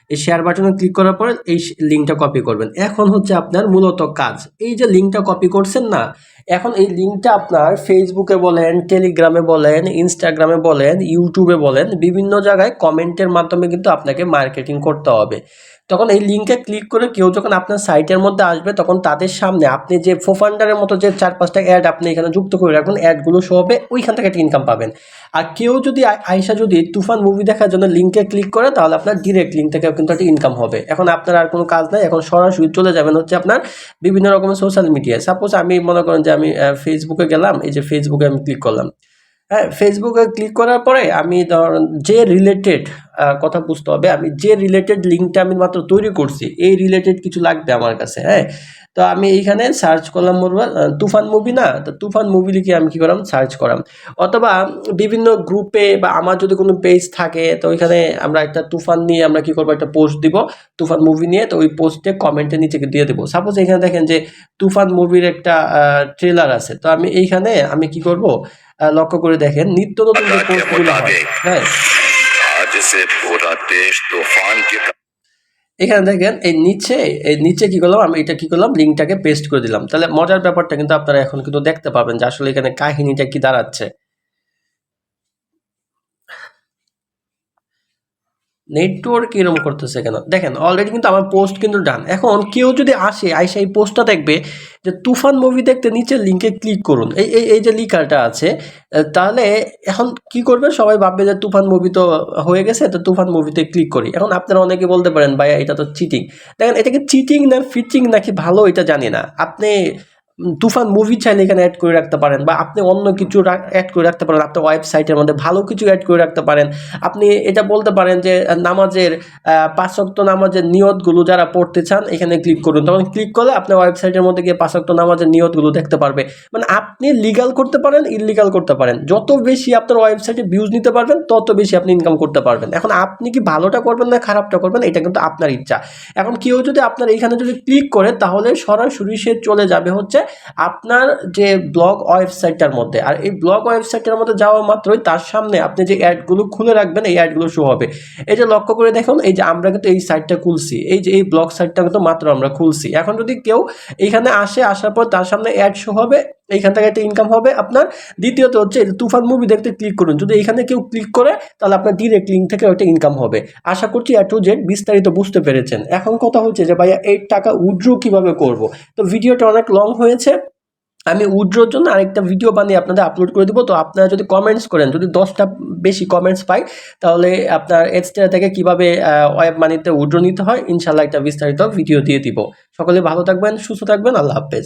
এই শেয়ার বাটনে ক্লিক করার পরে এই লিঙ্কটা কপি করবেন। এখন হচ্ছে আপনার মূলত কাজ, এই যে লিঙ্কটা কপি করছেন না এখন এই লিঙ্কটা আপনার ফেসবুকে বলেন, টেলিগ্রামে বলেন, ইনস্টাগ্রামে বলেন, ইউটিউবে বলেন, বিভিন্ন জায়গায় কমেন্টের মাধ্যমে কিন্তু আপনাকে মার্কেটিং করতে হবে। তখন এই লিঙ্কে ক্লিক করে কেউ যখন আপনার সাইটের মধ্যে আসবে তখন তাদের সামনে আপনি যে ফোফান্ডারের মতো যে 4-5টা অ্যাড আপনি এখানে যুক্ত করে রাখবেন, অ্যাডগুলো শো হবে, ওইখান থেকে একটা ইনকাম পাবেন। আর কেউ যদি আয়সা যদি তুফান মুভি দেখার জন্য লিঙ্কে ক্লিক করে তাহলে আপনার ডিরেক্ট লিঙ্ক থেকেও কিন্তু একটা ইনকাম হবে। এখন আপনার আর কোনো কাজ নাই, এখন সরাসরি চলে যাবেন হচ্ছে আপনার বিভিন্ন রকমের সোশ্যাল মিডিয়ায়। সাপোজ আমি মনে করেন যে আমি ফেসবুকে গেলাম, এই যে ফেসবুকে আমি ক্লিক করলাম। হ্যাঁ, ফেসবুকে ক্লিক করার পরে আমি ধরেন যে রিলেটেড কথা বুঝতে হবে, আমি যে রিলেটেড লিঙ্কটা আমি মাত্র তৈরি করছি এই রিলেটেড কিছু লাগবে আমার কাছে। হ্যাঁ, তো আমি এইখানে সার্চ করলাম তুফান মুভি, না তো তুফান মুভি লিখে আমি কী করলাম সার্চ করাম, অথবা বিভিন্ন গ্রুপে বা আমার যদি কোনো পেজ থাকে তো ওইখানে আমরা একটা তুফান নিয়ে আমরা কী করবো, একটা পোস্ট দিব তুফান মুভি নিয়ে, তো ওই পোস্টে কমেন্টের নিচে দিয়ে দেবো। সাপোজ এখানে দেখেন যে তুফান মুভির একটা ট্রেলার আছে, তো আমি এইখানে আমি কি করব, লক্ষ্য করে দেখেন নিত্য নতুন যে পোস্টগুলো হয়, হ্যাঁ এখানে দেখেন এই নিচে কি করলাম, আমি এটা কি করলাম লিঙ্কটাকে পেস্ট করে দিলাম। তাহলে মজার ব্যাপারটা কিন্তু আপনারা এখন কিন্তু দেখতে পাবেন যে আসলে এখানে কাহিনীটা কি দাঁড়াচ্ছে। নেটওয়ার্ক এরকম করতেছে কেন, দেখেন অলরেডি কিন্তু আমার পোস্ট কিন্তু ডান। এখন কেউ যদি আসে আইসা এই পোস্টটা দেখবে যে তুফান মুভি দেখতে নিচের লিঙ্কে ক্লিক করুন, এই যে লিখাটা আছে, তাহলে এখন কি করবে, সবাই ভাববে যে তুফান মুভি তো হয়ে গেছে, তো তুফান মুভিতে ক্লিক করি। এখন আপনারা অনেকে বলতে পারেন ভাইয়া এটা তো চিটিং। দেখেন এটাকে চিটিং না ফিচিং নাকি ভালো এটা জানি না, আপনি তুফান মুভি চাইলে এখানে অ্যাড করে রাখতে পারেন, বা আপনি অন্য কিছু অ্যাড করে রাখতে পারেন, আপনার ওয়েবসাইটের মধ্যে ভালো কিছু অ্যাড করে রাখতে পারেন। আপনি এটা বলতে পারেন যে নামাজের 5 ওয়াক্ত নামাজের নিয়তগুলো যারা পড়তে চান এখানে ক্লিক করুন, তখন ক্লিক করলে আপনার ওয়েবসাইটের মধ্যে গিয়ে 5 ওয়াক্ত নামাজের নিয়তগুলো দেখতে পারবে। মানে আপনি লিগাল করতে পারেন, ইললিগাল করতে পারেন, যত বেশি আপনার ওয়েবসাইটে ভিউজ নিতে পারবেন তত বেশি আপনি ইনকাম করতে পারবেন। এখন আপনি কি ভালোটা করবেন না খারাপটা করবেন এটা কিন্তু আপনার ইচ্ছা। এখন কেউ যদি আপনার এইখানে যদি ক্লিক করে তাহলে সরাসরি সে চলে যাবে হচ্ছে আপনার যে ব্লগ ওয়েবসাইটটার মধ্যে, আর এই ব্লগ ওয়েবসাইটের মধ্যে যাওয়া মাত্রই তার সামনে আপনি যে অ্যাডগুলো খুলে রাখবেন এই অ্যাডগুলো শো হবে। এই যে লক্ষ্য করে দেখুন, এই যে আমরা কিন্তু এই সাইটটা খুলছি, এই যে এই ব্লগ সাইটটা কিন্তু মাত্র আমরা খুলছি। এখন যদি কেউ এইখানে আসার পর তার সামনে অ্যাড শো হবে, এইখান থেকে একটা ইনকাম হবে আপনার। দ্বিতীয়ত হচ্ছে তুফান মুভি দেখতে ক্লিক করুন, যদি এখানে কেউ ক্লিক করে তাহলে আপনার ডিরেক্ট লিঙ্ক থেকে একটা ইনকাম হবে। আশা করছি A to Z বিস্তারিত বুঝতে পেরেছেন। এখন কথা হচ্ছে যে ভাইয়া এই টাকা উইথড্র কিভাবে করব। তো ভিডিওটা অনেক লং হয়েছে, আমি উইথড্রর জন্য আরেকটা ভিডিও বানিয়ে আপনাদের আপলোড করে দিব। তো আপনারা যদি কমেন্টস করেন, যদি 10টা বেশি কমেন্টস পাই তাহলে আপনার এক্সট্রা থেকে কীভাবে ওয়েব মানিতে উইথড্র নিতে হয় ইনশাল্লাহ একটা বিস্তারিত ভিডিও দিয়ে দিব। সকলে ভালো থাকবেন, সুস্থ থাকবেন, আল্লাহ হাফেজ।